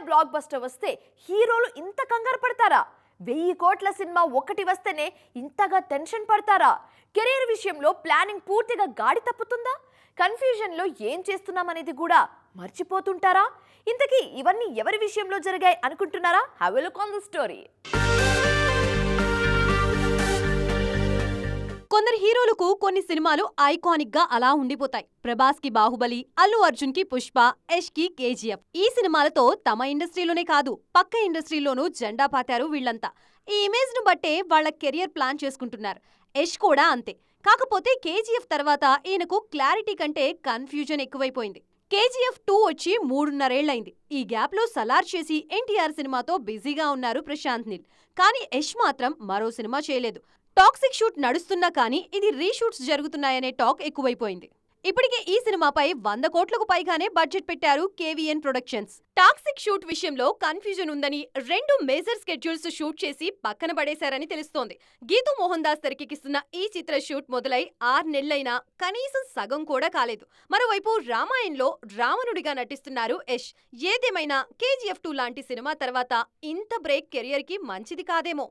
Block buster వస్తే హీరోలు ఇంత కంగారు పడతారా? 1000 కోట్ల సినిమా ఒకటి వస్తేనే ఇంతగా టెన్షన్ పడతారా? కెరీర్ విషయంలో ప్లానింగ్ పూర్తిగా గాడి తప్పుతుందా? కన్ఫ్యూజన్లో ఏం చేస్తున్నామనేది కూడా మర్చిపోతుంటారా? ఇంతకీ ఇవన్నీ ఎవరి విషయంలో జరిగాయి అనుకుంటున్నారా? Have a look on the story. కొందరు హీరోలకు కొన్ని సినిమాలు ఐకానిక్ గా అలా ఉండిపోతాయి. ప్రభాస్ కి బాహుబలి, అల్లు అర్జున్ కి పుష్ప, యష్ కి కేజీఎఫ్. ఈ సినిమాలతో తమ ఇండస్ట్రీలోనే కాదు పక్క ఇండస్ట్రీలోనూ జెండా పాతారు వీళ్లంతా. ఈ ఇమేజ్ ను బట్టే వాళ్ల కెరియర్ ప్లాన్ చేసుకుంటున్నారు. యష్ కూడా అంతే. కాకపోతే కేజీఎఫ్ తర్వాత ఈయనకు క్లారిటీ కంటే కన్ఫ్యూజన్ ఎక్కువైపోయింది. కేజీఎఫ్ 2 వచ్చి 3.5 ఏళ్లైంది. ఈ గ్యాప్ లో సలార్ చేసి ఎన్టీఆర్ సినిమాతో బిజీగా ఉన్నారు ప్రశాంత్ నీల్. కానీ యష్ మాత్రం మరో సినిమా చేయలేదు. టాక్సిక్ షూట్ నడుస్తున్నా కానీ ఇది రీషూట్స్ జరుగుతున్నాయనే టాక్ ఎక్కువైపోయింది. ఇప్పటికే ఈ సినిమాపై 100 కోట్లకు పైగానే బడ్జెట్ పెట్టారు కేవీఎన్ ప్రొడక్షన్స్. టాక్సిక్ షూట్ విషయంలో కన్ఫ్యూజన్ ఉందని 2 మేజర్ స్కెడ్యూల్స్ షూట్ చేసి పక్కన పడేశారని తెలుస్తోంది. గీతూ మోహన్ దాస్ తెరకెక్కిస్తున్న ఈ చిత్ర షూట్ మొదలై 6 నెలలైనా కనీసం సగం కూడా కాలేదు. మరోవైపు రామాయణంలో రావణుడిగా నటిస్తున్నారు యష్. ఏదేమైనా కేజీఎఫ్ 2 లాంటి సినిమా తర్వాత ఇంత బ్రేక్ కెరియర్ కి మంచిది కాదేమో.